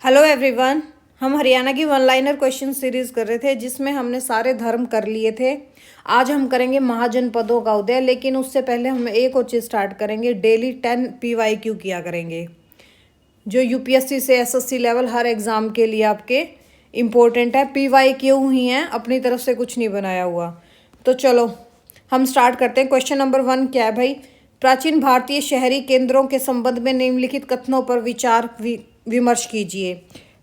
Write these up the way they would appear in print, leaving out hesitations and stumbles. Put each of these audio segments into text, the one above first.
Hello everyone. हम हरियाणा की one liner question series कर रहे थे जिसमें हमने सारे धर्म कर लिए थे। आज हम करेंगे महाजनपदों का उदय, लेकिन उससे पहले हम एक और चीज़ स्टार्ट करेंगे। डेली 10 PYQ किया करेंगे जो यूपीएससी से एसएससी लेवल हर एग्ज़ाम के लिए आपके इम्पोर्टेंट है। PYQ ही है, अपनी तरफ से कुछ नहीं बनाया हुआ। तो चलो हम स्टार्ट करते हैं। क्वेश्चन नंबर 1 क्या है भाई? प्राचीन भारतीय शहरी केंद्रों के संबंध में निम्नलिखित कथनों पर विचार विमर्श कीजिए।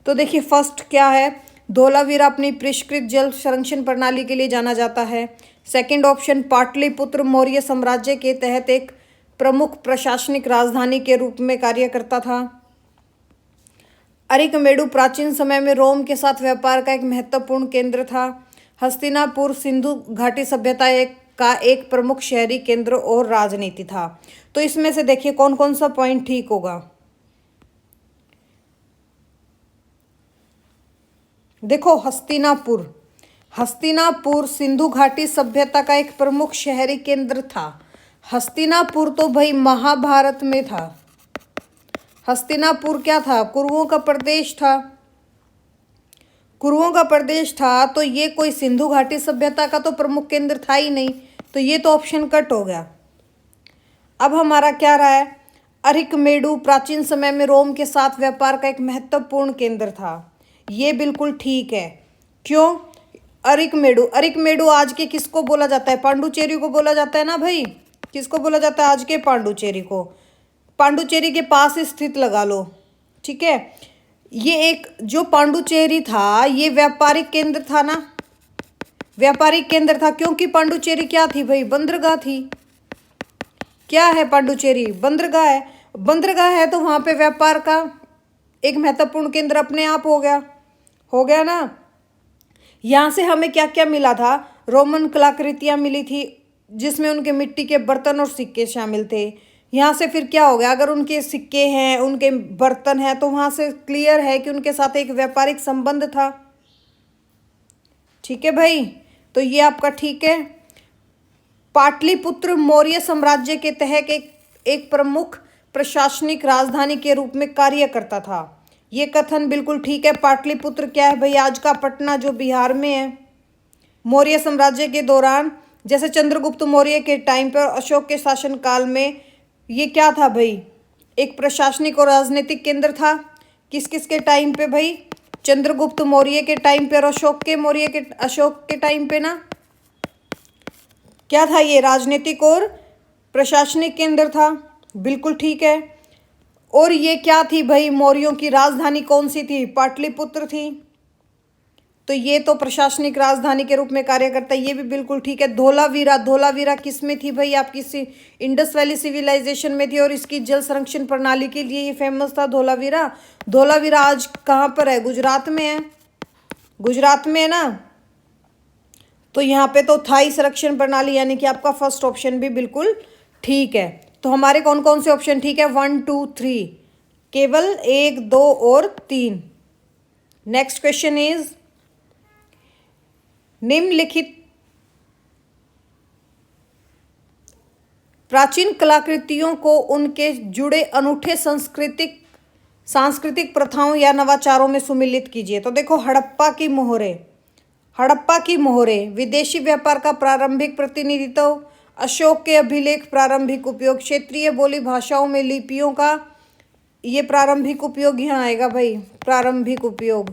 तो देखिए फर्स्ट क्या है? धोलावीरा अपनी परिष्कृत जल संरक्षण प्रणाली के लिए जाना जाता है। सेकंड ऑप्शन, पाटलिपुत्र मौर्य साम्राज्य के तहत एक प्रमुख प्रशासनिक राजधानी के रूप में कार्य करता था। अरिकमेडु प्राचीन समय में रोम के साथ व्यापार का एक महत्वपूर्ण केंद्र था। हस्तिनापुर सिंधु घाटी सभ्यता का एक प्रमुख शहरी केंद्र और राजनीति था। तो इसमें से देखिए कौन कौन सा पॉइंट ठीक होगा। देखो हस्तिनापुर सिंधु घाटी सभ्यता का एक प्रमुख शहरी केंद्र था। हस्तिनापुर तो भाई महाभारत में था। हस्तिनापुर क्या था? कुरुओं का प्रदेश था। कुरुओं का प्रदेश था तो ये कोई सिंधु घाटी सभ्यता का तो प्रमुख केंद्र था ही नहीं। तो ये तो ऑप्शन कट हो गया। अब हमारा क्या रहा है? अरिकमेडु प्राचीन समय में रोम के साथ व्यापार का एक महत्वपूर्ण केंद्र था। ये बिल्कुल ठीक है। क्यों? अरिकमेडु आज के किसको बोला जाता है? पांडुचेरी को बोला जाता है ना भाई। किसको बोला जाता है आज के? पांडुचेरी को। पांडुचेरी के पास स्थित लगा लो, ठीक है। ये एक जो पांडुचेरी था ये व्यापारिक केंद्र था ना, व्यापारिक केंद्र था। क्योंकि पांडुचेरी क्या थी भाई? बंदरगाह थी। क्या है पांडुचेरी? बंदरगाह है। बंदरगाह है तो वहां पे व्यापार का एक महत्वपूर्ण केंद्र अपने आप हो गया ना। यहाँ से हमें क्या क्या मिला था? रोमन कलाकृतियाँ मिली थी जिसमें उनके मिट्टी के बर्तन और सिक्के शामिल थे। यहाँ से फिर क्या हो गया? अगर उनके सिक्के हैं, उनके बर्तन हैं, तो वहाँ से क्लियर है कि उनके साथ एक व्यापारिक संबंध था। ठीक है भाई, तो ये आपका ठीक है। पाटलिपुत्र मौर्य साम्राज्य के तहत एक प्रमुख प्रशासनिक राजधानी के रूप में कार्य करता था। ये कथन बिल्कुल ठीक है। पाटलिपुत्र क्या है भाई? आज का पटना जो बिहार में है। मौर्य साम्राज्य के दौरान जैसे चंद्रगुप्त मौर्य के टाइम पर, अशोक के शासनकाल में ये क्या था भाई? एक प्रशासनिक और राजनीतिक केंद्र था। किस किस के टाइम पे भाई? चंद्रगुप्त मौर्य के टाइम पे और अशोक के टाइम पे ना। क्या था ये? राजनीतिक और प्रशासनिक केंद्र था। बिल्कुल ठीक है। और ये क्या थी भाई? मौर्यों की राजधानी कौन सी थी? पाटलिपुत्र थी। तो ये तो प्रशासनिक राजधानी के रूप में कार्य करता है। ये भी बिल्कुल ठीक है। धोलावीरा किस में थी भाई? आपकी इंडस वैली सिविलाइजेशन में थी और इसकी जल संरक्षण प्रणाली के लिए ये फेमस था धोलावीरा। धोलावीरा आज कहाँ पर है? गुजरात में है। गुजरात में है ना। तो यहाँ पे तो थाई संरक्षण प्रणाली, यानी कि आपका फर्स्ट ऑप्शन भी बिल्कुल ठीक है। तो हमारे कौन कौन से ऑप्शन ठीक है? 1 2 3, केवल 1 2 और 3। नेक्स्ट क्वेश्चन इज, निम्नलिखित प्राचीन कलाकृतियों को उनके जुड़े अनूठे सांस्कृतिक प्रथाओं या नवाचारों में सुमिलित कीजिए। तो देखो हड़प्पा की मोहरें विदेशी व्यापार का प्रारंभिक प्रतिनिधित्व, अशोक के अभिलेख प्रारंभिक उपयोग, क्षेत्रीय बोली भाषाओं में लिपियों का ये प्रारंभिक उपयोग यहाँ आएगा भाई। प्रारंभिक उपयोग,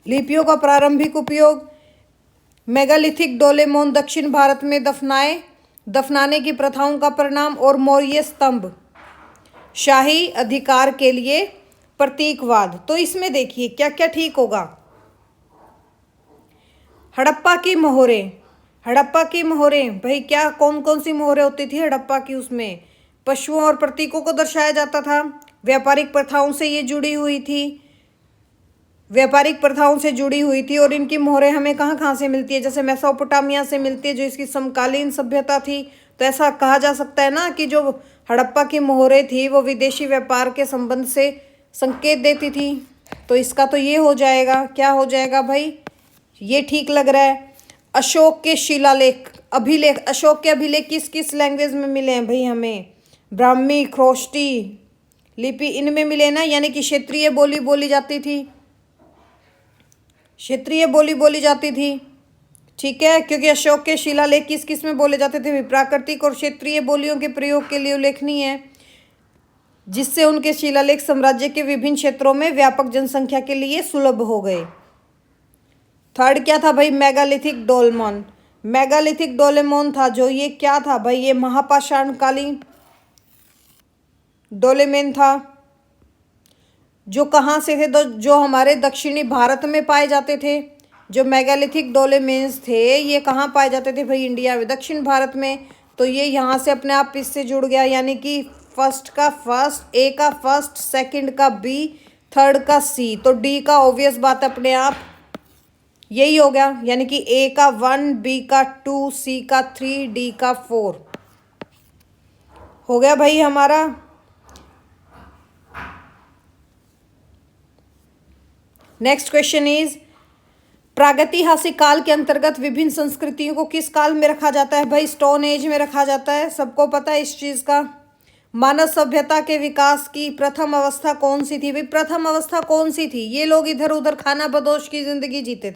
लिपियों का प्रारंभिक उपयोग, मेगालिथिक डोलेमोन दक्षिण भारत में दफनाने की प्रथाओं का परिणाम, और मौर्य स्तंभ शाही अधिकार के लिए प्रतीकवाद। तो इसमें देखिए क्या क्या ठीक होगा। हड़प्पा की मोहरें भाई, क्या कौन कौन सी मोहरें होती थी हड़प्पा की? उसमें पशुओं और प्रतीकों को दर्शाया जाता था। व्यापारिक प्रथाओं से ये जुड़ी हुई थी और इनकी मोहरें हमें कहाँ कहाँ से मिलती है? जैसे मेसोपोटामिया से मिलती है जो इसकी समकालीन सभ्यता थी। तो ऐसा कहा जा सकता है ना कि जो हड़प्पा की मोहरें थी वो विदेशी व्यापार के संबंध से संकेत देती थी। तो इसका तो ये हो जाएगा। क्या हो जाएगा भाई? ये ठीक लग रहा है। अशोक के अशोक के अभिलेख किस किस लैंग्वेज में मिले हैं भाई हमें? ब्राह्मी, ख्रोष्टी, लिपि इनमें मिले ना, यानी कि क्षेत्रीय बोली बोली जाती थी, क्षेत्रीय बोली बोली जाती थी। ठीक है, क्योंकि अशोक के शिलालेख किस किस में बोले जाते थे? प्राकृतिक और क्षेत्रीय बोलियों के प्रयोग के लिए उल्लेखनीय है, जिससे उनके शिलालेख साम्राज्य के विभिन्न क्षेत्रों में व्यापक जनसंख्या के लिए सुलभ हो गए। थर्ड क्या था भाई? मेगालिथिक डोलमन। मेगालिथिक डोलेमोन था जो, ये क्या था भाई? ये महापाषाणकालीन डोलेमेन था, जो कहाँ से थे? जो हमारे दक्षिणी भारत में पाए जाते थे। जो मेगालिथिक डोलेमेन्स थे ये कहाँ पाए जाते थे भाई? इंडिया में, दक्षिण भारत में। तो ये यहाँ से अपने आप इससे जुड़ गया, यानी कि फर्स्ट का फर्स्ट, ए का फर्स्ट, सेकंड का बी, थर्ड का सी, तो डी का ऑब्वियस बात अपने आप यही हो गया, यानी कि ए का 1, बी का 2, सी का 3, डी का 4 हो गया भाई हमारा। नेक्स्ट क्वेश्चन इज, प्रागैतिहासिक काल के अंतर्गत विभिन्न संस्कृतियों को किस काल में रखा जाता है भाई? स्टोन एज में रखा जाता है, सबको पता है इस चीज का। मानव सभ्यता के विकास की प्रथम अवस्था कौन सी थी भाई? प्रथम अवस्था कौन सी थी? ये लोग इधर उधर खाना बदोश की जिंदगी जीते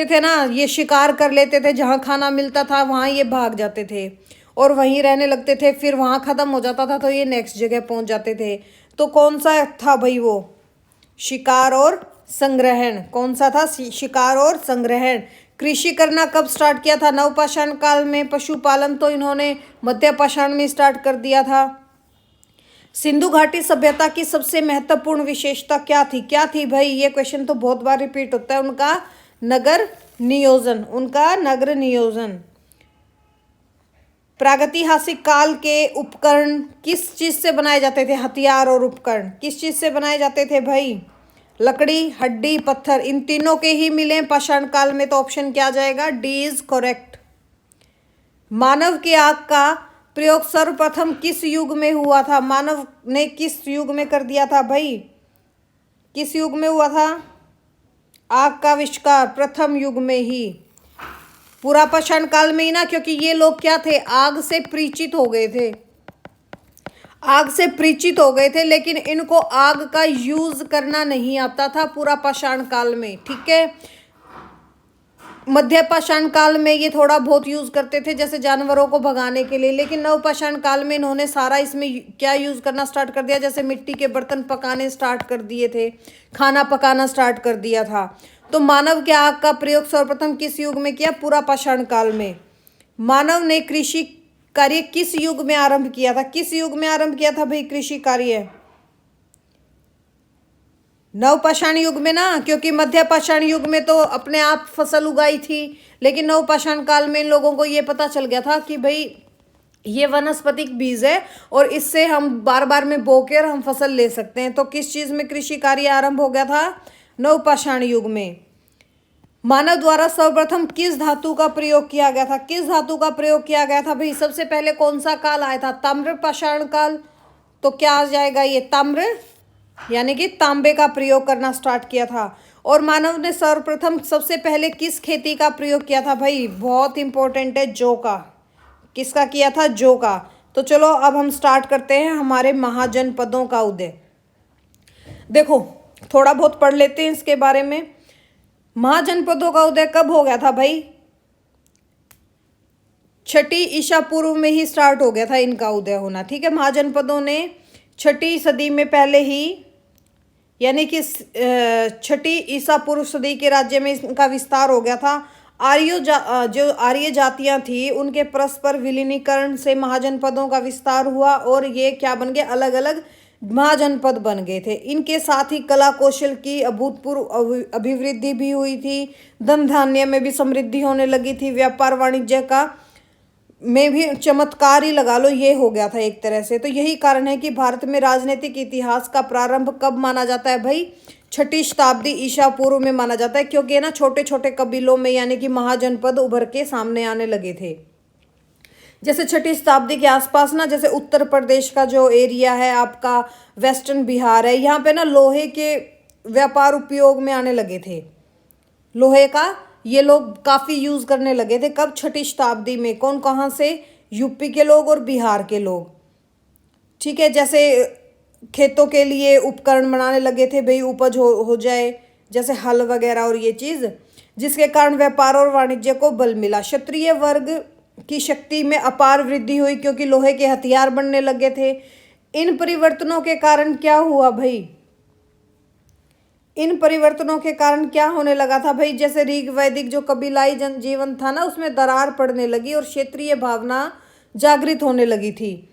थे ना, ये शिकार कर लेते थे, जहाँ खाना मिलता था वहाँ ये भाग जाते थे और वहीं रहने लगते थे, फिर वहाँ ख़त्म हो जाता था तो ये नेक्स्ट जगह पहुँच जाते थे। तो कौन सा था भाई वो? शिकार और संग्रहण। कौन सा था? शिकार और संग्रहण। कृषि करना कब स्टार्ट किया था? नवपाषाण काल में। पशुपालन तो इन्होंने मध्य पाषाण में स्टार्ट कर दिया था। सिंधु घाटी सभ्यता की सबसे महत्वपूर्ण विशेषता क्या थी? क्या थी भाई? ये क्वेश्चन तो बहुत बार रिपीट होता है। उनका नगर नियोजन, उनका नगर नियोजन। प्रागैतिहासिक काल के उपकरण किस चीज से बनाए जाते थे? हथियार और उपकरण किस चीज से बनाए जाते थे भाई? लकड़ी, हड्डी, पत्थर, इन तीनों के ही मिले पाषाण काल में, तो ऑप्शन क्या आ जाएगा? D is correct. मानव की आग का प्रयोग सर्वप्रथम किस युग में हुआ था? मानव ने किस युग में कर दिया था भाई? किस युग में हुआ था आग का आविष्कार? प्रथम युग में ही, पूरा पाषाण काल में ही ना, क्योंकि ये लोग क्या थे? आग से परिचित हो गए थे, आग से परिचित हो गए थे, लेकिन इनको आग का यूज करना नहीं आता था पूरा पाषाण काल में। ठीक है, मध्य पाषाण काल में ये थोड़ा बहुत यूज करते थे, जैसे जानवरों को भगाने के लिए, लेकिन नव पाषाण काल में इन्होंने सारा इसमें क्या यूज करना स्टार्ट कर दिया? जैसे मिट्टी के बर्तन पकाने स्टार्ट कर दिए थे, खाना पकाना स्टार्ट कर दिया था। तो मानव के आग का प्रयोग सर्वप्रथम किस युग में किया? पूरा पाषाण काल में। मानव ने कृषि कार्य किस युग में आरंभ किया था? किस युग में आरंभ किया था भाई कृषि कार्य? नवपाषाण युग में ना, क्योंकि मध्य पाषाण युग में तो अपने आप फसल उगाई थी, लेकिन नवपाषाण काल में इन लोगों को ये पता चल गया था कि भाई ये वनस्पतिक बीज है और इससे हम बार बार में बोकर हम फसल ले सकते हैं। तो किस चीज में कृषि कार्य आरंभ हो गया था? नवपाषाण युग में। मानव द्वारा सर्वप्रथम किस धातु का प्रयोग किया गया था? किस धातु का प्रयोग किया गया था भाई? सबसे पहले कौन सा काल आया था? ताम्र पाषाण काल। तो क्या आ जाएगा ये? ताम्र, यानी कि तांबे का प्रयोग करना स्टार्ट किया था। और मानव ने सर्वप्रथम सबसे पहले किस खेती का प्रयोग किया था भाई? बहुत इंपॉर्टेंट है, जौ का। किसका किया था? जौ का। तो चलो अब हम स्टार्ट करते हैं हमारे महाजनपदों का उदय। देखो थोड़ा बहुत पढ़ लेते हैं इसके बारे में। महाजनपदों का उदय कब हो गया था भाई? 6ठी ईसा पूर्व में ही स्टार्ट हो गया था इनका उदय होना। ठीक है, महाजनपदों ने 6ठी सदी में पहले ही, यानी कि 6ठी ईसा पूर्व सदी के राज्य में इनका विस्तार हो गया था। जो आर्य जातियां थी उनके परस्पर विलीनीकरण से महाजनपदों का विस्तार हुआ और ये क्या बन गए? अलग अलग महाजनपद बन गए थे। इनके साथ ही कला कौशल की अभूतपूर्व अभिवृद्धि भी हुई थी, धन धान्य में भी समृद्धि होने लगी थी, व्यापार वाणिज्य का में भी चमत्कार ही लगा लो ये हो गया था एक तरह से। तो यही कारण है कि भारत में राजनीतिक इतिहास का प्रारंभ कब माना जाता है भाई? 6ठी शताब्दी ईसा पूर्व में माना जाता है, क्योंकि ना छोटे छोटे कबीलों में यानी कि महाजनपद उभर के सामने आने लगे थे। जैसे 6ठी शताब्दी के आसपास ना, जैसे उत्तर प्रदेश का जो एरिया है आपका, वेस्टर्न बिहार है, यहाँ पे ना लोहे के व्यापार उपयोग में आने लगे थे। लोहे का ये लोग काफ़ी यूज़ करने लगे थे। कब? 6ठी शताब्दी में। कौन कहाँ से? यूपी के लोग और बिहार के लोग। ठीक है, जैसे खेतों के लिए उपकरण बनाने लगे थे भाई, उपज हो जाए, जैसे हल वगैरह और ये चीज़, जिसके कारण व्यापार और वाणिज्य को बल मिला। क्षत्रिय वर्ग की शक्ति में अपार वृद्धि हुई क्योंकि लोहे के हथियार बनने लगे थे। इन परिवर्तनों के कारण क्या हुआ भाई, इन परिवर्तनों के कारण क्या होने लगा था भाई, जैसे ऋग वैदिक जो कबीलाई जनजीवन था ना, उसमें दरार पड़ने लगी और क्षेत्रीय भावना जागृत होने लगी थी,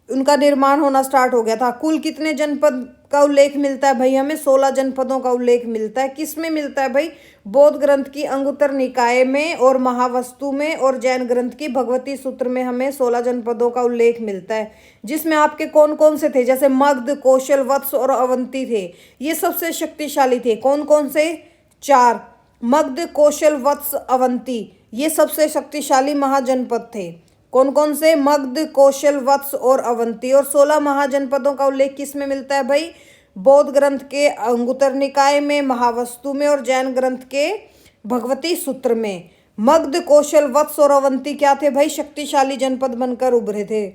उनका निर्माण होना स्टार्ट हो गया था। कुल कितने जनपद का उल्लेख मिलता है भाई हमें? 16 जनपदों का उल्लेख मिलता है। किस में मिलता है भाई? बौद्ध ग्रंथ की अंगुत्तर निकाय में और महावस्तु में, और जैन ग्रंथ की भगवती सूत्र में हमें 16 जनपदों का उल्लेख मिलता है, जिसमें आपके कौन कौन से थे? जैसे मगध, कौशल, वत्स और अवंती थे, ये सबसे शक्तिशाली थे। कौन कौन से? 4, मगध, कौशल, वत्स, अवंती, ये सबसे शक्तिशाली महाजनपद थे। कौन कौन से? मगध, कौशल, वत्स और अवंती। और 16 महाजनपदों का उल्लेख किस में मिलता है भाई? बौद्ध ग्रंथ के अंगुत्तर निकाय में, महावस्तु में और जैन ग्रंथ के भगवती सूत्र में। मगध, कौशल, वत्स और अवंती क्या थे भाई? शक्तिशाली जनपद बनकर उभरे थे।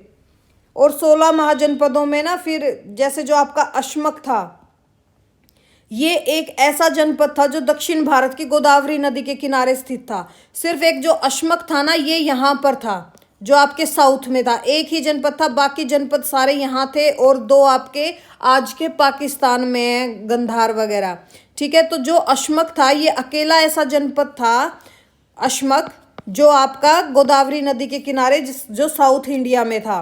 और 16 महाजनपदों में ना, फिर जैसे जो आपका अश्मक था, ये एक ऐसा जनपद था जो दक्षिण भारत की गोदावरी नदी के किनारे स्थित था। सिर्फ एक जो अश्मक था ना, ये यहाँ पर था, जो आपके साउथ में था। एक ही जनपद था, बाकी जनपद सारे यहाँ थे, और 2 आपके आज के पाकिस्तान में है, गंधार वगैरह। ठीक है, तो जो अश्मक था ये अकेला ऐसा जनपद था, अश्मक, जो आपका गोदावरी नदी के किनारे, जो साउथ इंडिया में था।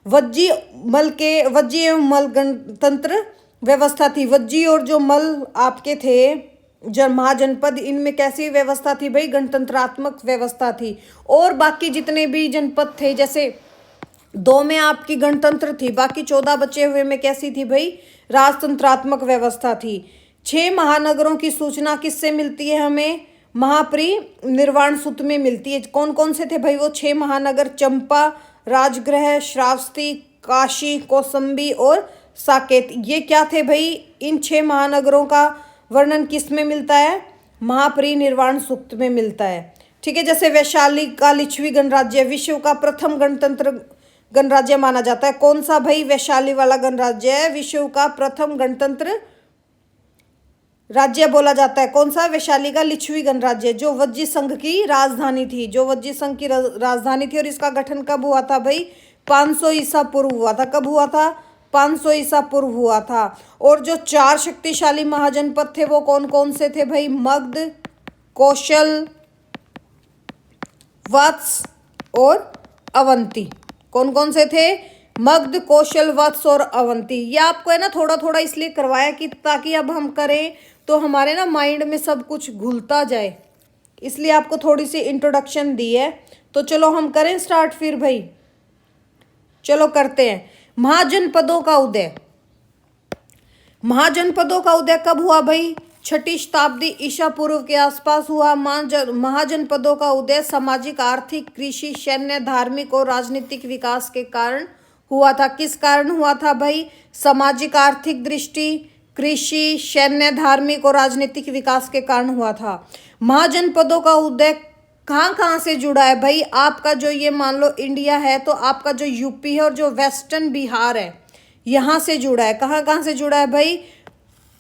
वज्जी एवं मल गणतंत्र व्यवस्था थी। वज्जी और जो मल आपके थे महाजनपद, इनमें कैसी व्यवस्था थी भाई? गणतंत्रात्मक व्यवस्था थी। और बाकी जितने भी जनपद थे, जैसे 2 में आपकी गणतंत्र थी, बाकी 14 बचे हुए में कैसी थी भाई? राजतंत्रात्मक व्यवस्था थी। 6 महानगरों की सूचना किससे मिलती है हमें? महापरिनिर्वाण सूत्र में मिलती है। कौन कौन से थे भाई वो 6 महानगर? चंपा, राजगृह, श्रावस्ती, काशी, कौसंबी और साकेत। ये क्या थे भाई? इन 6 महानगरों का वर्णन किस में मिलता है? महापरिनिर्वाण सूक्त में मिलता है। ठीक है, जैसे वैशाली का लिच्छवी गणराज्य विश्व का प्रथम गणतंत्र गणराज्य माना जाता है। कौन सा भाई? वैशाली वाला गणराज्य है विश्व का प्रथम गणतंत्र राज्य बोला जाता है। कौन सा? वैशाली का लिच्छवी गणराज्य, जो वज्जी संघ की राजधानी थी, जो वज्जी संघ की राजधानी थी। और इसका गठन कब हुआ था भाई? 500 ईसा पूर्व हुआ था। कब हुआ था? 500 ईसा पूर्व हुआ था। और जो 4 शक्तिशाली महाजनपद थे वो कौन कौन से थे भाई? मगध, कौशल, वत्स और अवंती। कौन कौन से थे? मगध, कौशल, वत्स और अवंती। ये आपको है ना थोड़ा थोड़ा इसलिए करवाया कि ताकि अब हम करें तो हमारे ना माइंड में सब कुछ घुलता जाए, इसलिए आपको थोड़ी सी इंट्रोडक्शन दी है। तो चलो हम करें स्टार्ट फिर भाई, चलो करते हैं। महाजनपदों का उदय। महाजनपदों का उदय कब हुआ भाई? 6ठी शताब्दी ईसा पूर्व के आसपास हुआ। महाजनपदों का उदय सामाजिक, आर्थिक, कृषि, सैन्य, धार्मिक और राजनीतिक विकास के कारण हुआ था। किस कारण हुआ था भाई? सामाजिक, आर्थिक दृष्टि, कृषि, सैन्य, धार्मिक और राजनीतिक विकास के कारण हुआ था। महाजनपदों का उदय कहाँ कहाँ से जुड़ा है भाई? आपका जो ये मान लो इंडिया है, तो आपका जो यूपी है और जो वेस्टर्न बिहार है, यहाँ से जुड़ा है। कहाँ कहाँ से जुड़ा है भाई?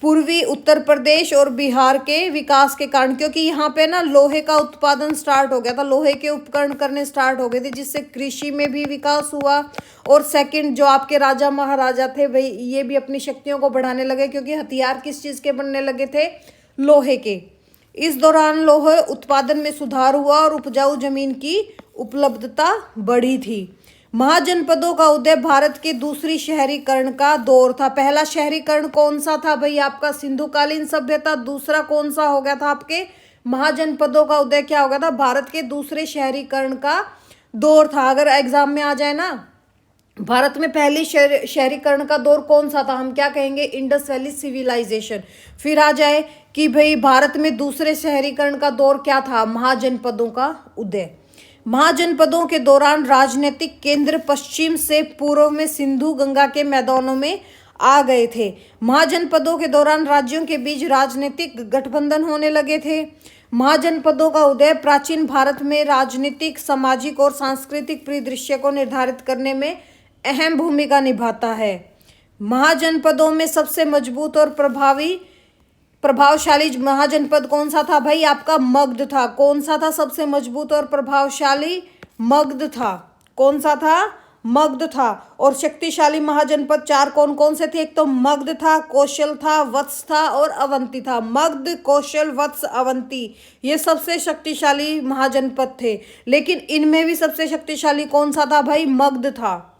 पूर्वी उत्तर प्रदेश और बिहार के विकास के कारण, क्योंकि यहाँ पे ना लोहे का उत्पादन स्टार्ट हो गया था, लोहे के उपकरण करने स्टार्ट हो गए थे, जिससे कृषि में भी विकास हुआ। और सेकंड, जो आपके राजा महाराजा थे भाई, ये भी अपनी शक्तियों को बढ़ाने लगे, क्योंकि हथियार किस चीज़ के बनने लगे थे? लोहे के। इस दौरान लोहे उत्पादन में सुधार हुआ और उपजाऊ जमीन की उपलब्धता बढ़ी थी। महाजनपदों का उदय भारत के दूसरी शहरीकरण का दौर था। पहला शहरीकरण कौन सा था भाई? आपका सिंधुकालीन सभ्यता। दूसरा कौन सा हो गया था आपके? महाजनपदों का उदय क्या हो गया था? भारत के दूसरे शहरीकरण का दौर था। अगर एग्जाम में आ जाए ना, भारत में पहली शहरीकरण का दौर कौन सा था, हम क्या कहेंगे? Indus valley civilisation. फिर आ जाए कि भाई भारत में दूसरे शहरीकरण का दौर क्या था? महाजनपदों का उदय। महाजनपदों के दौरान राजनीतिक केंद्र पश्चिम से पूर्व में सिंधु गंगा के मैदानों में आ गए थे। महाजनपदों के दौरान राज्यों के बीच राजनीतिक गठबंधन होने लगे थे। महाजनपदों का उदय प्राचीन भारत में राजनीतिक, सामाजिक और सांस्कृतिक परिदृश्य को निर्धारित करने में अहम भूमिका निभाता है। महाजनपदों में सबसे मजबूत और प्रभावशाली महाजनपद कौन सा था भाई? आपका मगध था। कौन सा था सबसे मजबूत और प्रभावशाली? मगध था। कौन सा था? मगध था। और शक्तिशाली महाजनपद चार कौन कौन से थे? एक तो मगध था, कौशल था, वत्स था और अवंती था। मगध, कौशल, वत्स, अवंती, ये सबसे शक्तिशाली महाजनपद थे। लेकिन इनमें भी सबसे शक्तिशाली कौन सा था भाई? मगध था।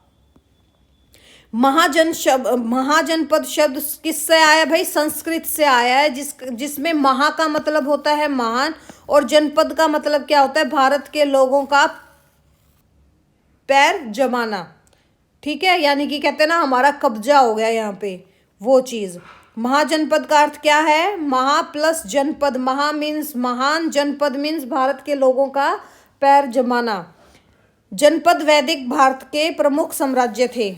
महाजनपद शब्द किससे आया भाई? संस्कृत से आया है, जिसमें महा का मतलब होता है महान और जनपद का मतलब क्या होता है? भारत के लोगों का पैर जमाना। ठीक है, यानी कि कहते हैं ना हमारा कब्जा हो गया यहाँ पे, वो चीज। महाजनपद का अर्थ क्या है? महा प्लस जनपद। महा मीन्स महान, जनपद मीन्स भारत के लोगों का पैर जमाना। जनपद वैदिक भारत के प्रमुख साम्राज्य थे।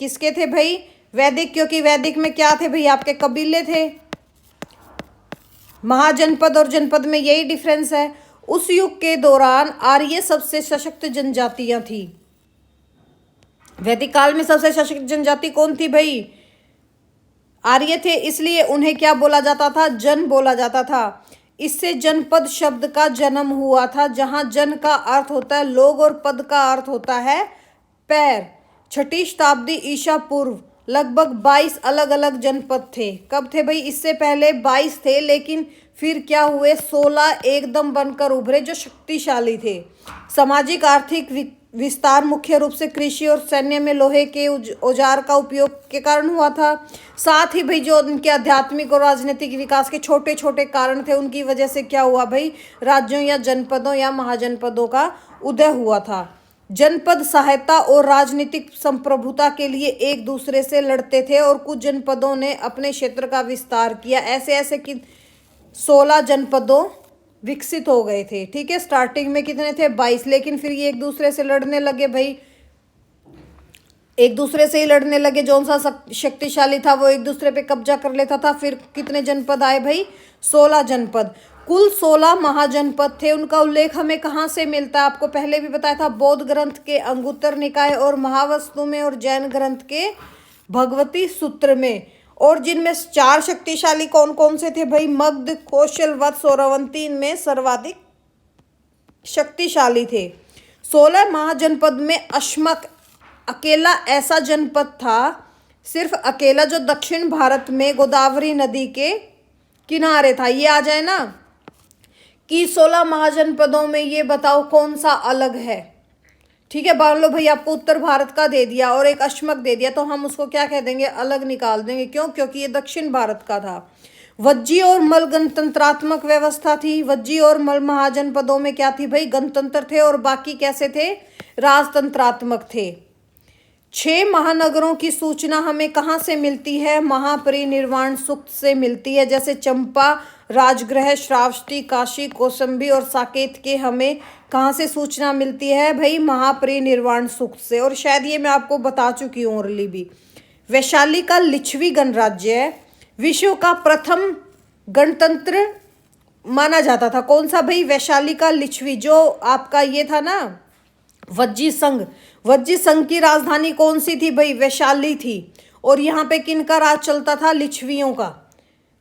किसके थे भाई? वैदिक, क्योंकि वैदिक में क्या थे भाई? आपके कबीले थे। महाजनपद और जनपद में यही डिफरेंस है। उस युग के दौरान आर्य सबसे सशक्त जनजातियां थी। वैदिक काल में सबसे सशक्त जनजाति कौन थी भाई? आर्य थे, इसलिए उन्हें क्या बोला जाता था? जन बोला जाता था। इससे जनपद शब्द का जन्म हुआ था, जहां जन का अर्थ होता है लोग और पद का अर्थ होता है पैर। 6वीं शताब्दी ईसा पूर्व लगभग 22 अलग अलग जनपद थे। कब थे भाई? इससे पहले 22 थे, लेकिन फिर क्या हुए? 16 एकदम बनकर उभरे जो शक्तिशाली थे। सामाजिक आर्थिक विस्तार मुख्य रूप से कृषि और सैन्य में लोहे के औजार का उपयोग के कारण हुआ था। साथ ही भाई जो उनके आध्यात्मिक और राजनीतिक विकास के छोटे छोटे कारण थे, उनकी वजह से क्या हुआ भाई? राज्यों या जनपदों या महाजनपदों का उदय हुआ था। जनपद सहायता और राजनीतिक संप्रभुता के लिए एक दूसरे से लड़ते थे और कुछ जनपदों ने अपने क्षेत्र का विस्तार किया। ऐसे ऐसे कि 16 जनपदों विकसित हो गए थे। ठीक है, स्टार्टिंग में कितने थे? 22, लेकिन फिर ये एक दूसरे से लड़ने लगे भाई, एक दूसरे से ही लड़ने लगे। जो सा शक्तिशाली था वो एक दूसरे पे कब्जा कर लेता था। फिर कितने जनपद आए भाई? 16 जनपद। कुल 16 महाजनपद थे। उनका उल्लेख हमें कहाँ से मिलता है? आपको पहले भी बताया था, बौद्ध ग्रंथ के अंगुत्तर निकाय और महावस्तु में, और जैन ग्रंथ के भगवती सूत्र में। और जिनमें 4 शक्तिशाली कौन कौन से थे भाई? मगध, कौशल, वत्स और अवंती इनमें सर्वाधिक शक्तिशाली थे। 16 महाजनपद में अश्मक अकेला ऐसा जनपद था, सिर्फ अकेला, जो दक्षिण भारत में गोदावरी नदी के किनारे था। ये आ जाए ना कि 16 महाजनपदों में ये बताओ कौन सा अलग है। ठीक है, मान लो भाई आपको उत्तर भारत का दे दिया और एक अश्मक दे दिया, तो हम उसको क्या कह देंगे? अलग निकाल देंगे। क्यों? क्योंकि ये दक्षिण भारत का था। वज्जी और मल गणतंत्रात्मक व्यवस्था थी। वज्जी और मल महाजनपदों में क्या थी भाई? गणतंत्र थे, और बाकी कैसे थे? राजतंत्रात्मक थे। 6 महानगरों की सूचना हमें कहाँ से मिलती है? महापरिनिर्वाण सूक्त से मिलती है। जैसे चंपा, राजगृह, श्रावस्ती, काशी, कौसंबी और साकेत के हमें कहाँ से सूचना मिलती है भाई? महापरिनिर्वाण सूक्त से। और शायद ये मैं आपको बता चुकी हूँ ओरली भी। वैशाली का लिच्छवी गणराज्य विश्व का प्रथम गणतंत्र माना जाता था। कौन सा भाई? वैशाली का लिच्छवी, जो आपका ये था ना वज्जी संघ। वज्जी संघ की राजधानी कौन सी थी भाई? वैशाली थी। और यहाँ पे किनका राज चलता था? लिच्छवियों का।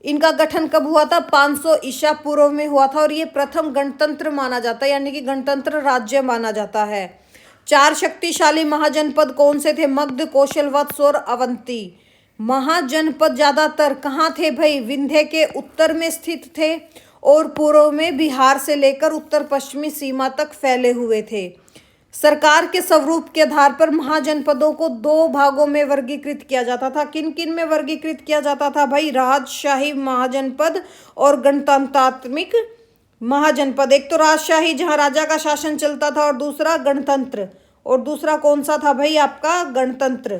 इनका गठन कब हुआ था? 500 ईसा पूर्व में हुआ था, और ये प्रथम गणतंत्र माना जाता है, यानी कि गणतंत्र राज्य माना जाता है। 4 शक्तिशाली महाजनपद कौन से थे? मगध, कौशल, वत्स और अवंती। महाजनपद ज्यादातर कहाँ थे भाई? विंध्य के उत्तर में स्थित थे और पूर्व में बिहार से लेकर उत्तर पश्चिमी सीमा तक फैले हुए थे। सरकार के स्वरूप के आधार पर महाजनपदों को 2 भागों में वर्गीकृत किया जाता था। किन किन में वर्गीकृत किया जाता था भाई? राजशाही महाजनपद और गणतंत्रात्मक महाजनपद। एक तो राजशाही, जहां राजा का शासन चलता था, और दूसरा गणतंत्र। और दूसरा कौन सा था भाई? आपका गणतंत्र।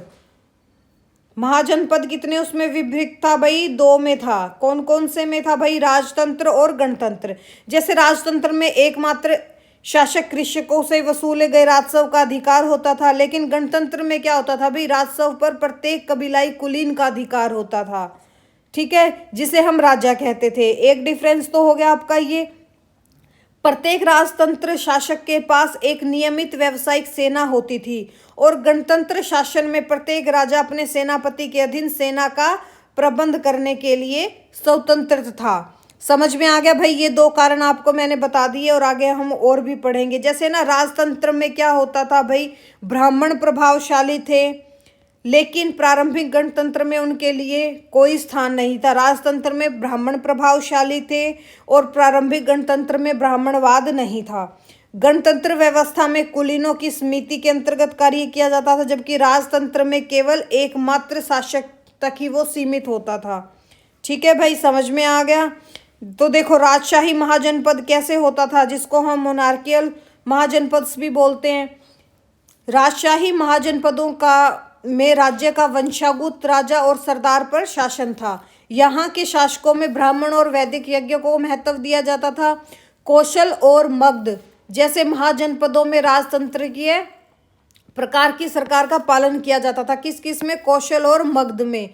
महाजनपद कितने उसमें विभक्त था भाई? 2 में था। कौन कौन से में था भाई? राजतंत्र और गणतंत्र। जैसे राजतंत्र में एकमात्र शासक कृषकों से वसूले गए राजस्व का अधिकार होता था, लेकिन गणतंत्र में क्या होता था भाई? राजस्व पर प्रत्येक कबीलाई कुलीन का अधिकार होता था। ठीक है, जिसे हम राजा कहते थे। एक डिफरेंस तो हो गया आपका ये। प्रत्येक राजतंत्र शासक के पास एक नियमित व्यावसायिक सेना होती थी और गणतंत्र शासन में प्रत्येक राजा अपने सेनापति के अधीन सेना का प्रबंध करने के लिए स्वतंत्र था। समझ में आ गया भाई? ये दो कारण आपको मैंने बता दिए और आगे हम और भी पढ़ेंगे। जैसे ना राजतंत्र में क्या होता था भाई, ब्राह्मण प्रभावशाली थे, लेकिन प्रारंभिक गणतंत्र में उनके लिए कोई स्थान नहीं था। राजतंत्र में ब्राह्मण प्रभावशाली थे और प्रारंभिक गणतंत्र में ब्राह्मणवाद नहीं था। गणतंत्र व्यवस्था में कुलीनों की समिति के अंतर्गत कार्य किया जाता था, जबकि राजतंत्र में केवल एकमात्र शासक तक ही वो सीमित होता था। ठीक है भाई, समझ में आ गया? तो देखो राजशाही महाजनपद कैसे होता था, जिसको हम मोनार्कियल महाजनपद भी बोलते हैं। राजशाही महाजनपदों का में राज्य का वंशागुत राजा और सरदार पर शासन था। यहाँ के शासकों में ब्राह्मण और वैदिक यज्ञ को महत्व दिया जाता था। कौशल और मगध जैसे महाजनपदों में राजतंत्रीय प्रकार की सरकार का पालन किया जाता था। किस किस में? कौशल और मगध में।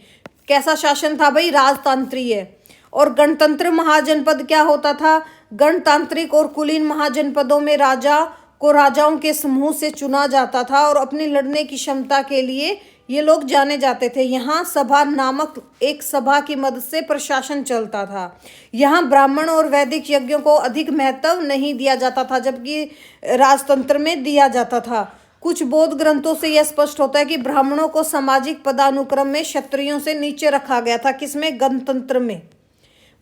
कैसा शासन था भाई? राजतांत्रिक। और गणतंत्र महाजनपद क्या होता था? गणतांत्रिक और कुलीन महाजनपदों में राजा को राजाओं के समूह से चुना जाता था और अपनी लड़ने की क्षमता के लिए ये लोग जाने जाते थे। यहाँ सभा नामक एक सभा की मदद से प्रशासन चलता था। यहाँ ब्राह्मण और वैदिक यज्ञों को अधिक महत्व नहीं दिया जाता था, जबकि राजतंत्र में दिया जाता था। कुछ बौद्ध ग्रंथों से यह स्पष्ट होता है कि ब्राह्मणों को सामाजिक पदानुक्रम में क्षत्रियों से नीचे रखा गया था। किसमें? गणतंत्र में।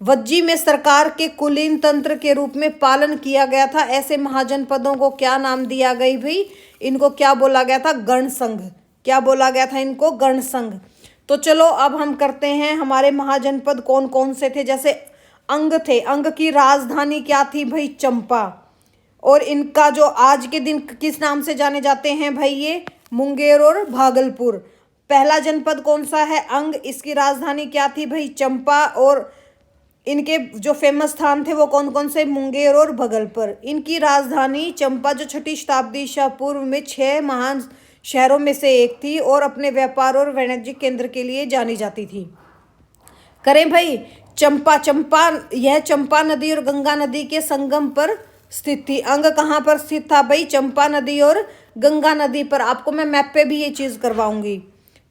वज्जी में सरकार के कुलीन तंत्र के रूप में पालन किया गया था। ऐसे महाजनपदों को क्या नाम दिया गई भाई? इनको क्या बोला गया था? गण संघ। क्या बोला गया था इनको? गण संघ। तो चलो अब हम करते हैं हमारे महाजनपद कौन कौन से थे। जैसे अंग थे। अंग की राजधानी क्या थी भाई? चंपा। और इनका जो आज के दिन किस नाम से जाने जाते हैं भाई? ये मुंगेर और भागलपुर। पहला जनपद कौन सा है? अंग। इसकी राजधानी क्या थी भाई? चंपा। और इनके जो फेमस स्थान थे वो कौन कौन से? मुंगेर और भागलपुर। इनकी राजधानी चंपा जो 6ठी शताब्दी ईसा पूर्व में 6 महान शहरों में से एक थी और अपने व्यापार और वाणिज्यिक केंद्र के लिए जानी जाती थी। करें भाई? चंपा यह चंपा नदी और गंगा नदी के संगम पर स्थित थी। अंग कहाँ पर स्थित था भाई? चंपा नदी और गंगा नदी पर। आपको मैं मैप पे भी ये चीज करवाऊंगी।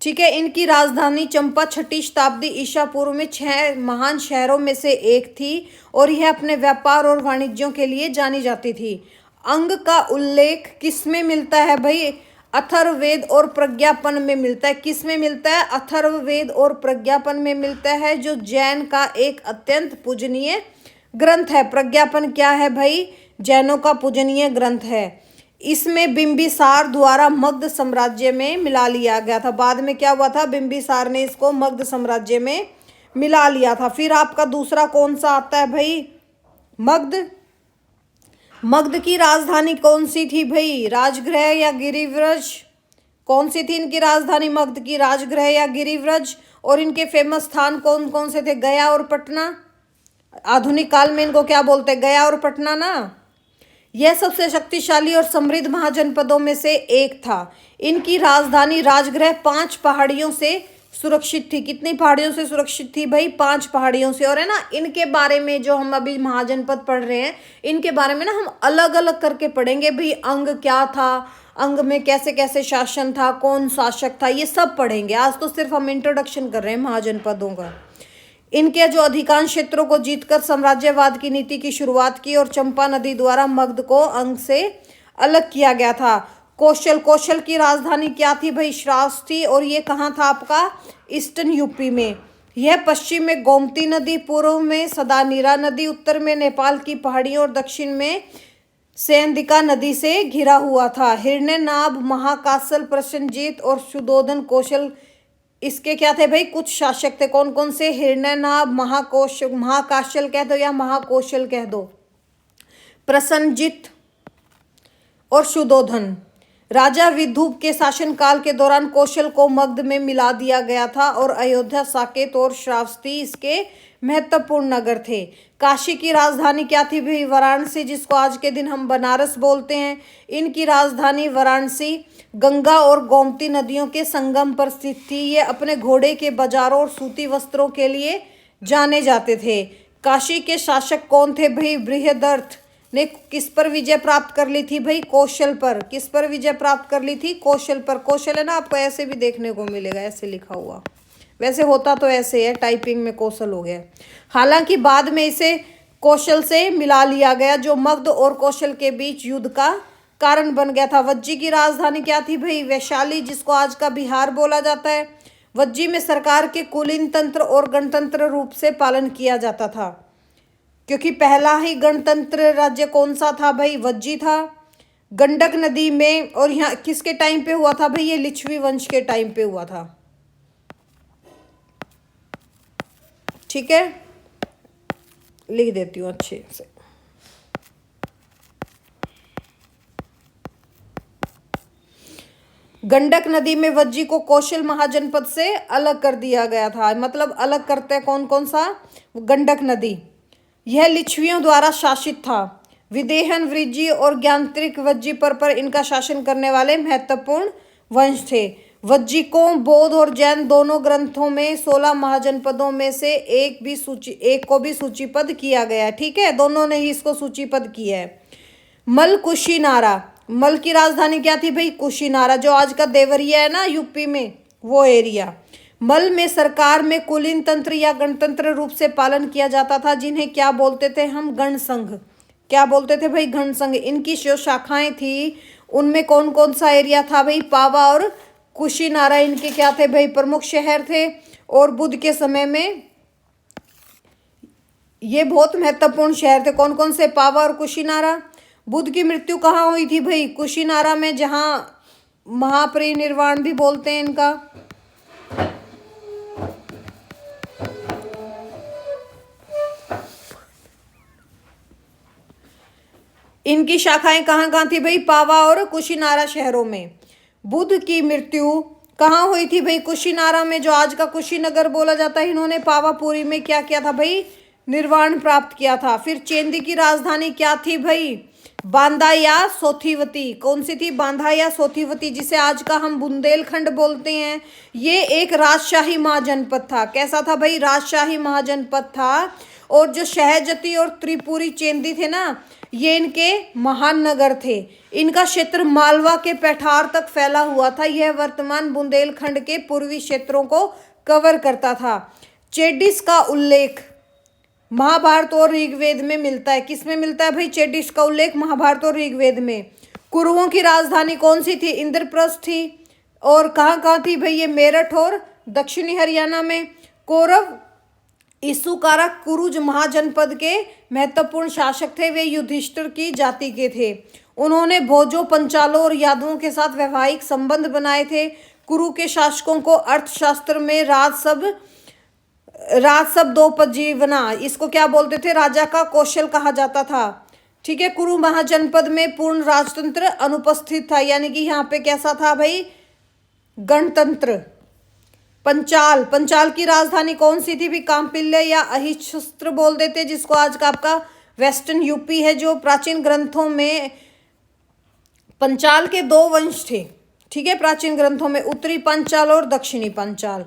ठीक है। इनकी राजधानी चंपा 6ठी शताब्दी ईसा पूर्व में 6 महान शहरों में से एक थी और यह अपने व्यापार और वाणिज्यों के लिए जानी जाती थी। अंग का उल्लेख किस में मिलता है भाई? अथर्ववेद और प्रज्ञापन में मिलता है। किस में मिलता है? अथर्ववेद और प्रज्ञापन में मिलता है, जो जैन का एक अत्यंत पूजनीय ग्रंथ है। प्रज्ञापन क्या है भाई? जैनों का पूजनीय ग्रंथ है। इसमें बिंबिसार द्वारा मगध साम्राज्य में मिला लिया गया था। बाद में क्या हुआ था? बिंबिसार ने इसको मगध साम्राज्य में मिला लिया था। फिर आपका दूसरा कौन सा आता है भाई? मगध। मगध की राजधानी कौन सी थी भाई? राजगृह या गिरिव्रज? कौन सी थी इनकी राजधानी मगध की? राजगृह या गिरिव्रज। और इनके फेमस स्थान कौन कौन से थे? गया और पटना। आधुनिक काल में इनको क्या बोलते हैं? गया और पटना ना। यह सबसे शक्तिशाली और समृद्ध महाजनपदों में से एक था। इनकी राजधानी राजगृह 5 पहाड़ियों से सुरक्षित थी। कितनी पहाड़ियों से सुरक्षित थी भाई? 5 पहाड़ियों से। और है ना, इनके बारे में जो हम अभी महाजनपद पढ़ रहे हैं, इनके बारे में ना हम अलग अलग करके पढ़ेंगे भाई। अंग क्या था, अंग में कैसे कैसे शासन था, कौन शासक था, ये सब पढ़ेंगे। आज तो सिर्फ हम इंट्रोडक्शन कर रहे हैं महाजनपदों का। इनके जो अधिकांश क्षेत्रों को जीतकर साम्राज्यवाद की नीति की शुरुआत की और चंपा नदी द्वारा मगध को अंग से अलग किया गया था। कौशल की राजधानी क्या थी भाई? श्रावस्ती। और ये कहाँ था आपका? ईस्टर्न यूपी में। यह पश्चिम में गोमती नदी, पूर्व में सदानीरा नदी, उत्तर में नेपाल की पहाड़ियों और दक्षिण में सेंदिका नदी से घिरा हुआ था। हिरण्यनाभ, महाकासल, प्रसेनजीत और सुधोधन कौशल इसके क्या थे भाई? कुछ शासक थे। कौन कौन से? हिरण्यनाभ, महाकाशल कह दो या महाकौशल कह दो, प्रसन्नजीत और सुधोधन। राजा विदूप के शासनकाल के दौरान कौशल को मगध में मिला दिया गया था और अयोध्या, साकेत और श्रावस्ती इसके महत्वपूर्ण नगर थे। काशी की राजधानी क्या थी भाई? वाराणसी, जिसको आज के दिन हम बनारस बोलते हैं। इनकी राजधानी वाराणसी गंगा और गोमती नदियों के संगम पर स्थित थी। ये अपने घोड़े के बाजारों और सूती वस्त्रों के लिए जाने जाते थे। काशी के शासक कौन थे भाई? बृहदर्थ। ने किस पर विजय प्राप्त कर ली थी भाई? कौशल पर। किस पर विजय प्राप्त कर ली थी? कौशल पर। कौशल है ना, आपको ऐसे भी देखने को मिलेगा, ऐसे लिखा हुआ, वैसे होता तो ऐसे है, टाइपिंग में कौशल हो गया। हालांकि बाद में इसे कौशल से मिला लिया गया, जो मगध और कौशल के बीच युद्ध का कारण बन गया था। वज्जी की राजधानी क्या थी भाई? वैशाली, जिसको आज का बिहार बोला जाता है। वज्जी में सरकार के कुलीन तंत्र और गणतंत्र रूप से पालन किया जाता था, क्योंकि पहला ही गणतंत्र राज्य कौन सा था भाई? वज्जी था। गंडक नदी में, और यहाँ किसके टाइम पे हुआ था भाई? ये लिच्छवी वंश के टाइम पे हुआ था। ठीक है, लिख देती हूँ अच्छे से। गंडक नदी में वज्जी को कौशल महाजनपद से अलग कर दिया गया था। मतलब अलग करते हैं कौन कौन सा? गंडक नदी। यह लिच्छवियों द्वारा शासित था। विदेहन, वृज्जी और ज्ञानत्रिक वज्जी पर इनका शासन करने वाले महत्वपूर्ण वंश थे। वज्जी को बौद्ध और जैन दोनों ग्रंथों में 16 महाजनपदों में से एक को भी सूचीबद्ध किया गया है। ठीक है, दोनों ने ही इसको सूचीबद्ध किया है। मल, कुशीनारा। मल की राजधानी क्या थी भाई? कुशीनारा, जो आज का देवरिया है ना यूपी में, वो एरिया। मल में सरकार में कुलीन तंत्र या गणतंत्र रूप से पालन किया जाता था, जिन्हें क्या बोलते थे हम? गण संघ। क्या बोलते थे भाई? गण संघ। इनकी जो शाखाएं थी उनमें कौन कौन सा एरिया था भाई? पावा और कुशीनारा इनके क्या थे भाई? प्रमुख शहर थे। और बुद्ध के समय में ये बहुत महत्वपूर्ण शहर थे। कौन कौन से? पावा और कुशीनारा। बुद्ध की मृत्यु कहाँ हुई थी भाई? कुशीनारा में, जहाँ महापरिनिर्वाण भी बोलते हैं इनका। इनकी शाखाएं कहाँ कहाँ थी भाई? पावा और कुशीनारा शहरों में। बुद्ध की मृत्यु कहाँ हुई थी भाई? कुशीनारा में, जो आज का कुशीनगर बोला जाता है। इन्होंने पावापुरी में क्या किया था भाई? निर्वाण प्राप्त किया था। फिर चेंदी की राजधानी क्या थी भाई? बांदा या सोथीवती। कौन सी थी? बांदा या सोथीवती, जिसे आज का हम बुंदेलखंड बोलते हैं। ये एक राजशाही महाजनपद था। कैसा था भाई? राजशाही महाजनपद था। और जो सहजती और त्रिपुरी चेंदी थे ना, ये इनके महान नगर थे। इनका क्षेत्र मालवा के पैठार तक फैला हुआ था। यह वर्तमान बुंदेलखंड के पूर्वी क्षेत्रों को कवर करता था। चेडिस का उल्लेख महाभारत और ऋग्वेद में मिलता है। किस में मिलता है भाई? चेडिस का उल्लेख महाभारत और ऋग्वेद में। कुरुओं की राजधानी कौन सी थी? इंद्रप्रस्थ थी। और कहाँ कहाँ थी भाई? ये मेरठ और दक्षिणी हरियाणा में। कौरव इसूकारक कुरुज महाजनपद के महत्वपूर्ण शासक थे। वे युधिष्ठिर की जाति के थे। उन्होंने भोजों, पंचालों और यादवों के साथ वैवाहिक संबंध बनाए थे। कुरु के शासकों को अर्थशास्त्र में राजसब्दोपजीवना, इसको क्या बोलते थे? राजा का कौशल कहा जाता था। ठीक है, कुरु महाजनपद में पूर्ण राजतंत्र अनुपस्थित था, यानी कि यहाँ पे कैसा था भाई? गणतंत्र। पंचाल की राजधानी कौन सी थी भी? काम्पिल्य या अहिच्छत्र बोल देते, जिसको आज का आपका वेस्टर्न यूपी है। जो प्राचीन ग्रंथों में पंचाल के 2 वंश थे। ठीक है, प्राचीन ग्रंथों में उत्तरी पंचाल और दक्षिणी पंचाल।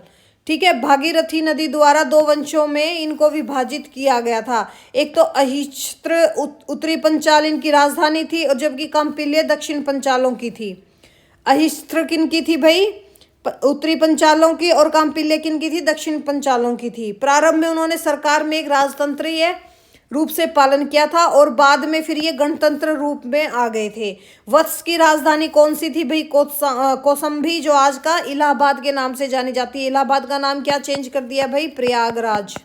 ठीक है, भागीरथी नदी द्वारा 2 वंशों में इनको विभाजित किया गया था। एक तो अहिच्छत्र उत्तरी पंचाल इनकी राजधानी थी, और जबकि काम्पिल्य दक्षिण पंचालों की थी। अहिच्छत्र किन की थी भाई? उत्तरी पंचालों की। और काम्पिल्य किन की थी? दक्षिण पंचालों की थी। प्रारंभ में उन्होंने सरकार में एक राजतंत्रीय रूप से पालन किया था, और बाद में फिर ये गणतंत्र रूप में आ गए थे। वत्स की राजधानी कौन सी थी भाई? कौसंबी, जो आज का इलाहाबाद के नाम से जानी जाती है। इलाहाबाद का नाम क्या चेंज कर दिया भाई? प्रयागराज।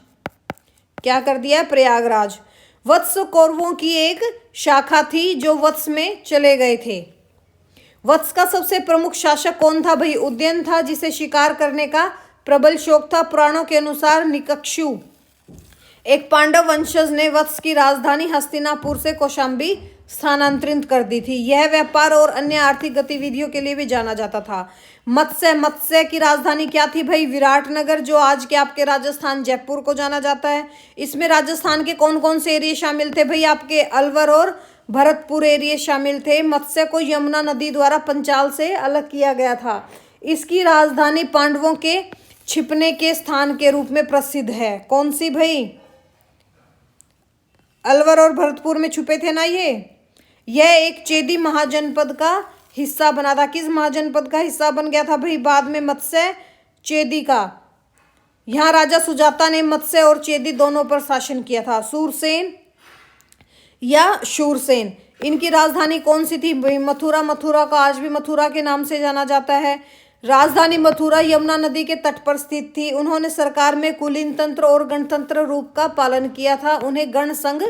क्या कर दिया? प्रयागराज। वत्स कौरवों की एक शाखा थी, जो वत्स में चले गए थे। वत्स का सबसे प्रमुख शासक कौन था भाई? उदयन था, जिसे शिकार करने का प्रबल शौक था। पुराणों के अनुसार निकक्षु, एक पांडव वंशज, ने वत्स की राजधानी हस्तिनापुर से कौशांबी स्थानांतरित कर दी थी। यह व्यापार और अन्य आर्थिक गतिविधियों के लिए भी जाना जाता था। मत्स्य की राजधानी क्या थी भाई? विराटनगर, जो आज के आपके राजस्थान जयपुर को जाना जाता है। इसमें राजस्थान के कौन कौन से एरिया शामिल थे भाई? आपके अलवर और भरतपुर एरिया शामिल थे। मत्स्य को यमुना नदी द्वारा पंचाल से अलग किया गया था। इसकी राजधानी पांडवों के छिपने के स्थान के रूप में प्रसिद्ध है। कौन सी भाई? अलवर और भरतपुर में छुपे थे ना यह एक चेदी महाजनपद का हिस्सा बना था। किस महाजनपद का हिस्सा बन गया था भाई? बाद में मत्स्य चेदी का। यहाँ राजा सुजाता ने मत्स्य और चेदी दोनों पर शासन किया था। सूरसेन या शूरसेन, इनकी राजधानी कौन सी थी भाई? मथुरा। मथुरा को आज भी मथुरा के नाम से जाना जाता है। राजधानी मथुरा यमुना नदी के तट पर स्थित थी। उन्होंने सरकार में कुलीन तंत्र और गणतंत्र रूप का पालन किया था। उन्हें गण संघ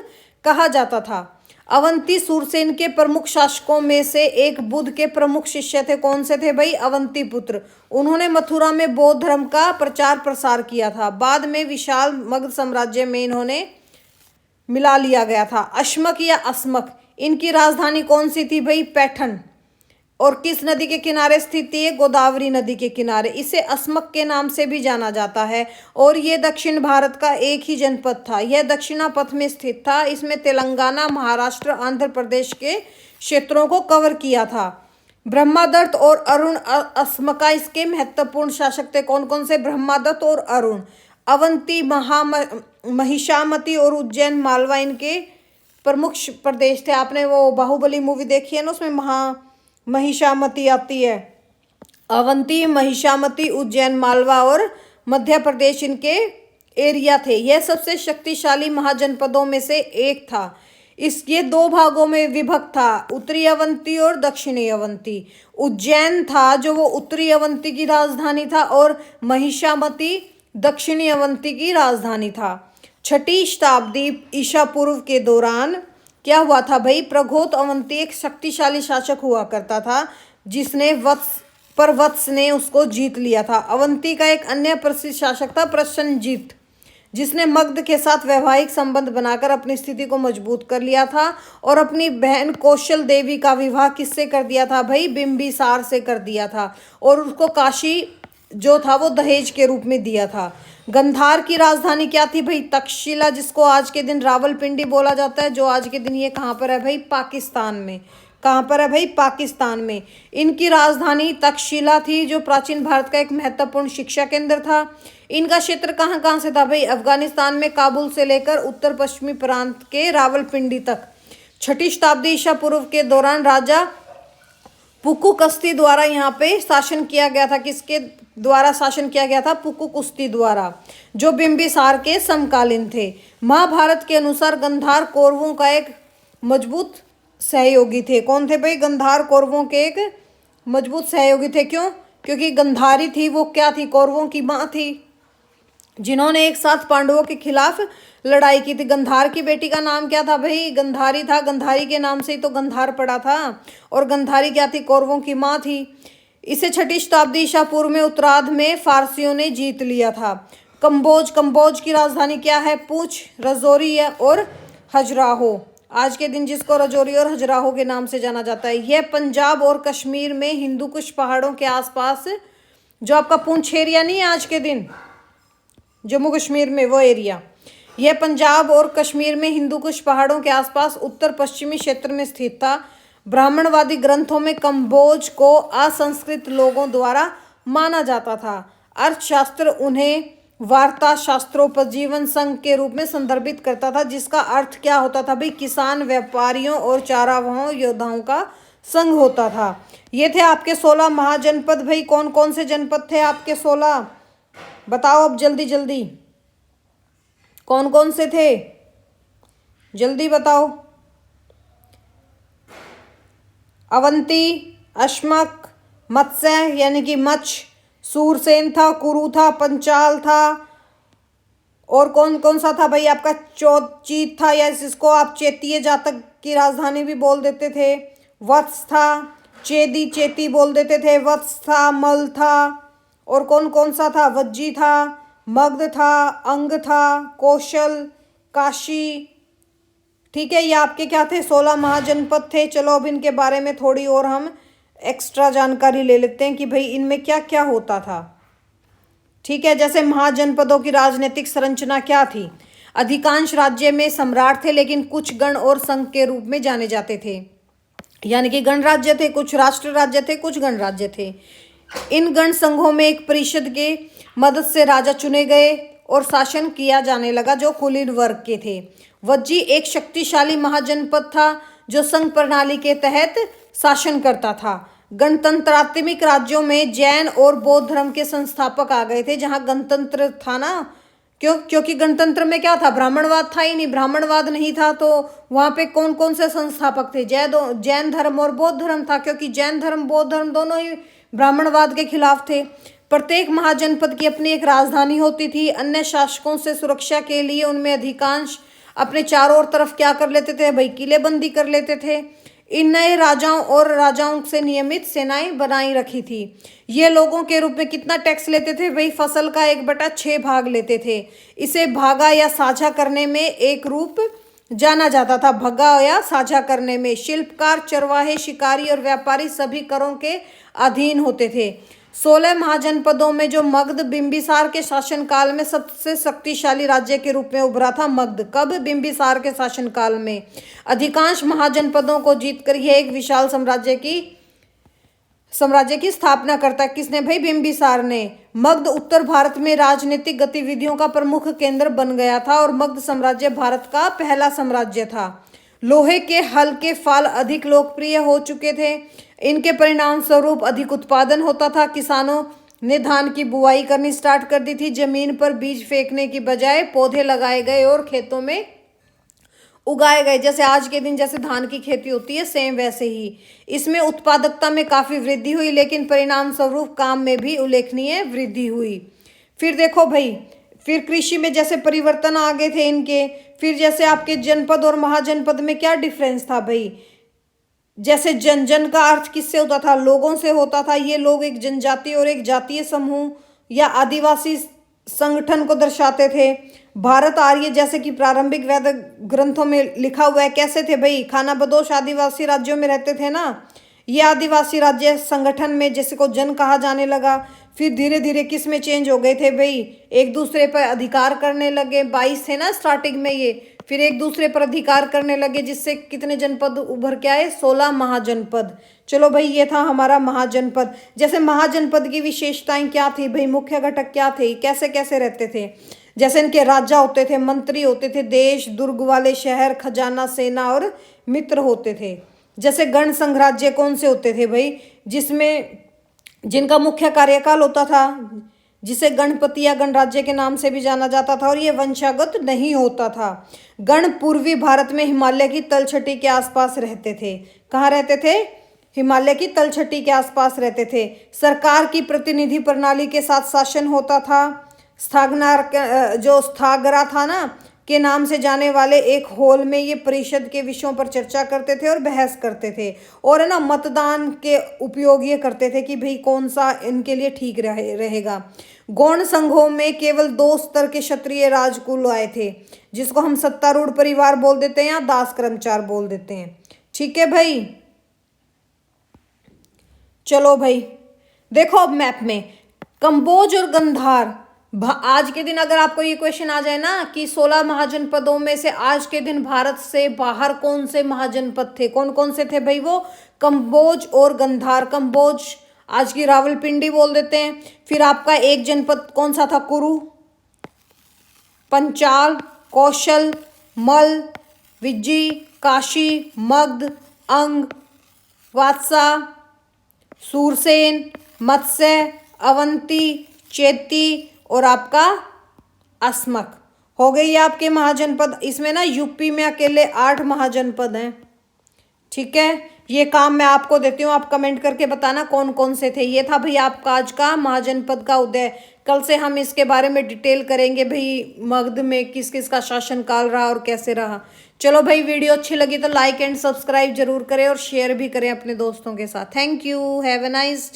कहा जाता था। अवंती सूरसेन के प्रमुख शासकों में से एक बुद्ध के प्रमुख शिष्य थे। कौन से थे भाई? अवंती पुत्र। उन्होंने मथुरा में बौद्ध धर्म का प्रचार प्रसार किया था। बाद में विशाल मगध साम्राज्य में इन्होंने मिला लिया गया था। अश्मक या अस्मक, इनकी राजधानी कौन सी थी भाई? पैठन। और किस नदी के किनारे स्थित थी? गोदावरी नदी के किनारे। इसे अस्मक के नाम से भी जाना जाता है। और ये दक्षिण भारत का एक ही जनपद था। यह दक्षिणा पथ में स्थित था। इसमें तेलंगाना, महाराष्ट्र, आंध्र प्रदेश के क्षेत्रों को कवर किया था। ब्रह्मादत्त और अरुण अस्मका इसके महत्वपूर्ण शासक थे। कौन कौन से? ब्रह्मादत्त और अरुण। अवंती, महिषामती और उज्जैन, मालवा इनके प्रमुख प्रदेश थे। आपने वो बाहुबली मूवी देखी है ना, उसमें महिषामती आती है। अवंती, महिषामती, उज्जैन, मालवा और मध्य प्रदेश इनके एरिया थे। यह सबसे शक्तिशाली महाजनपदों में से एक था। ये दो भागों में विभक्त था, उत्तरी अवंती और दक्षिणी अवंती। उज्जैन था जो वो उत्तरी अवंती की राजधानी था और महिषामती दक्षिणी अवंती की राजधानी था। 6ठी शताब्दी ईसा पूर्व के दौरान क्या हुआ था भाई? प्रघोत अवंती एक शक्तिशाली शासक हुआ करता था जिसने वत्स ने उसको जीत लिया था। अवंती का एक अन्य प्रसिद्ध शासक था प्रसन्नजीत, जिसने मगध के साथ वैवाहिक संबंध बनाकर अपनी स्थिति को मजबूत कर लिया था और अपनी बहन कौशल देवी का विवाह किससे कर दिया था भाई? बिंबिसार से कर दिया था और उसको काशी जो था वो दहेज के रूप में दिया था। गंधार की राजधानी क्या थी भाई? तक्षशिला, जिसको आज के दिन रावलपिंडी बोला जाता है, जो आज के दिन ये कहाँ पर है भाई? पाकिस्तान में। कहाँ पर है भाई? पाकिस्तान में। इनकी राजधानी तक्षशिला थी जो प्राचीन भारत का एक महत्वपूर्ण शिक्षा केंद्र था। इनका क्षेत्र कहाँ कहाँ से था भाई? अफगानिस्तान में काबुल से लेकर उत्तर पश्चिमी प्रांत के रावलपिंडी तक। 6ठी शताब्दी ईसा पूर्व के दौरान राजा पुक्कू कस्ती द्वारा यहाँ पे शासन किया गया था। किसके द्वारा शासन किया गया था? पुक्कू कुस्ती द्वारा, जो बिंबिसार के समकालीन थे। महाभारत के अनुसार गंधार कौरवों का एक मजबूत सहयोगी थे। कौन थे भाई? गंधार कौरवों के एक मजबूत सहयोगी थे। क्यों? क्योंकि गंधारी थी वो क्या थी? कौरवों की माँ थी, जिन्होंने एक साथ पांडवों के खिलाफ लड़ाई की थी। गंधार की बेटी का नाम क्या था भाई? गंधारी था। गंधारी के नाम से ही तो गंधार पड़ा था। और गंधारी क्या थी? कौरवों की माँ थी। इसे 6ठी शताब्दी ईसा पूर्व में उत्तरार्ध में फारसियों ने जीत लिया था। कंबोज की राजधानी क्या है? पूंछ, रजौरी और खजुराहो, आज के दिन जिसको रजौरी और खजुराहो के नाम से जाना जाता है। यह पंजाब और कश्मीर में हिंदू कुश पहाड़ों के आसपास, जो आपका पूंछ एरिया नहीं है आज के दिन जम्मू कश्मीर में, वो एरिया, यह पंजाब और कश्मीर में हिंदू कुश पहाड़ों के आसपास उत्तर पश्चिमी क्षेत्र में स्थित था। ब्राह्मणवादी ग्रंथों में कंबोज को असंस्कृत लोगों द्वारा माना जाता था। अर्थशास्त्र उन्हें वार्ता शास्त्रोपजीवन संघ के रूप में संदर्भित करता था, जिसका अर्थ क्या होता था भाई? किसान, व्यापारियों और चारावाहों योद्धाओं का संघ होता था। ये थे आपके 16 महाजनपद। भाई कौन कौन से जनपद थे आपके 16? बताओ अब जल्दी जल्दी, कौन कौन से थे? जल्दी बताओ। अवंती, अश्मक, मत्स्य यानी कि मच्छ, सूरसेन था, कुरु था, पंचाल था, और कौन कौन सा था भाई आपका? चौचीत था, या इसको आप चेतीय जातक की राजधानी भी बोल देते थे। वत्स था, चेती बोल देते थे। वत्स था, मल था, और कौन कौन सा था? वज्जी था, मगध था, अंग था, कौशल, काशी। ठीक है, ये आपके क्या थे? 16 महाजनपद थे। चलो अब इनके बारे में थोड़ी और हम एक्स्ट्रा जानकारी ले लेते हैं कि भाई इनमें क्या क्या होता था। ठीक है, जैसे महाजनपदों की राजनीतिक संरचना क्या थी? अधिकांश राज्य में सम्राट थे, लेकिन कुछ गण और संघ के रूप में जाने जाते थे। यानी कि गणराज्य थे, कुछ राष्ट्र राज्य थे, कुछ गणराज्य थे। इन गण संघों में एक परिषद के मदद से राजा चुने गए और शासन किया जाने लगा जो कुलीन वर्ग के थे। वज्जी एक शक्तिशाली महाजनपद था जो संघ प्रणाली के तहत शासन करता था। गणतंत्रात्मक राज्यों में जैन और बौद्ध धर्म के संस्थापक आ गए थे। जहां गणतंत्र था ना, क्योंकि गणतंत्र में क्या था, ब्राह्मणवाद था ही नहीं, ब्राह्मणवाद नहीं था, तो वहां पे कौन कौन से संस्थापक थे, जैन धर्म और बौद्ध धर्म था, क्योंकि जैन धर्म बौद्ध धर्म दोनों ही ब्राह्मणवाद के खिलाफ थे। प्रत्येक महाजनपद की अपनी एक राजधानी होती थी। अन्य शासकों से सुरक्षा के लिए उनमें अधिकांश अपने चारों ओर तरफ क्या कर लेते थे भाई, किलेबंदी कर लेते थे। इन नए राजाओं और राजाओं से नियमित सेनाएं बनाई रखी थी। ये लोगों के रूप में कितना टैक्स लेते थे भाई, फसल का 1/6 भाग लेते थे। इसे भागा या साझा करने में एक रूप जाना जाता था, भगा या साझा करने में। शिल्पकार, चरवाहे, शिकारी और व्यापारी सभी करों के अधीन होते थे। 16 महाजनपदों में जो मगध बिंबिसार के शासनकाल में सबसे शक्तिशाली राज्य के रूप में उभरा था। मगध कब, बिंबिसार के शासनकाल में। अधिकांश महाजनपदों को जीतकर यह एक विशाल साम्राज्य की स्थापना करता। किसने भाई, बिंबिसार ने। मगध उत्तर भारत में राजनीतिक गतिविधियों का प्रमुख केंद्र बन गया था और मगध साम्राज्य भारत का पहला साम्राज्य था। लोहे के हल के फाल अधिक लोकप्रिय हो चुके थे। इनके परिणाम स्वरूप अधिक उत्पादन होता था। किसानों ने धान की बुआई करनी स्टार्ट कर दी थी। जमीन पर बीज फेंकने की बजाय पौधे लगाए गए और खेतों में उगाए गए। जैसे आज के दिन जैसे धान की खेती होती है, सेम वैसे ही इसमें उत्पादकता में काफी वृद्धि हुई, लेकिन परिणाम स्वरूप काम में भी उल्लेखनीय वृद्धि हुई। फिर देखो भाई, फिर कृषि में जैसे परिवर्तन आ गए थे इनके। फिर जैसे आपके जनपद और महाजनपद में क्या डिफरेंस था भाई, जैसे जन का अर्थ किससे होता था, लोगों से होता था। ये लोग एक जनजाति और एक जातीय समूह या आदिवासी संगठन को दर्शाते थे। भारत आर्य जैसे कि प्रारंभिक वेद ग्रंथों में लिखा हुआ है, कैसे थे भाई, खानाबदोश आदिवासी राज्यों में रहते थे ना। ये आदिवासी राज्य संगठन में जैसे को जन कहा जाने लगा। फिर धीरे धीरे किस में चेंज हो गए थे भाई, एक दूसरे पर अधिकार करने लगे। 22 थे ना स्टार्टिंग में ये, फिर एक दूसरे पर अधिकार करने लगे, जिससे कितने जनपद उभर के आए, 16 महाजनपद। चलो भाई, ये था हमारा महाजनपद। जैसे महाजनपद की विशेषताएं क्या थी भाई, मुख्य घटक क्या थे, कैसे कैसे रहते थे। जैसे इनके राजा होते थे, मंत्री होते थे, देश, दुर्ग वाले शहर, खजाना, सेना और मित्र होते थे। जैसे गण संघराज्य कौन से होते थे भाई, जिनका मुख्य कार्यकाल होता था, जिसे गणपति या गणराज्य के नाम से भी जाना जाता था, और ये वंशागत नहीं होता था। गण पूर्वी भारत में हिमालय की तलछटी के आसपास रहते थे। कहाँ रहते थे, हिमालय की तलछटी के आसपास रहते थे। सरकार की प्रतिनिधि प्रणाली के साथ शासन होता था। स्थागरा था ना के नाम से जाने वाले एक हॉल में ये परिषद के विषयों पर चर्चा करते थे और बहस करते थे, और है ना मतदान के उपयोग ये करते थे कि भाई कौन सा इनके लिए ठीक रहेगा। गौण संघों में केवल 2 स्तर के क्षत्रिय राजकुल आए थे, जिसको हम सत्तारूढ़ परिवार बोल देते हैं या दास कर्मचार बोल देते हैं। ठीक है भाई, चलो भाई देखो अब मैप में कंबोज और गंधार। आज के दिन अगर आपको ये क्वेश्चन आ जाए ना कि 16 महाजनपदों में से आज के दिन भारत से बाहर कौन से महाजनपद थे, कौन कौन से थे भाई, वो कंबोज और गंधार। कंबोज आज की रावलपिंडी बोल देते हैं। फिर आपका एक जनपद कौन सा था, कुरु, पंचाल, कौशल, मल, विज्जी, काशी, मगध, अंग, वात्सा, सूरसेन, मत्स्य, अवंती, चेती और आपका अस्मक। हो गई आपके महाजनपद। इसमें ना यूपी में अकेले 8 महाजनपद हैं। ठीक है, ये काम मैं आपको देती हूँ, आप कमेंट करके बताना कौन कौन से थे। ये था भाई आपका आज का महाजनपद का उदय। कल से हम इसके बारे में डिटेल करेंगे भाई, मगध में किस किस का शासनकाल रहा और कैसे रहा। चलो भाई, वीडियो अच्छी लगी तो लाइक एंड सब्सक्राइब जरूर करें और शेयर भी करें अपने दोस्तों के साथ। Thank you, have a nice day.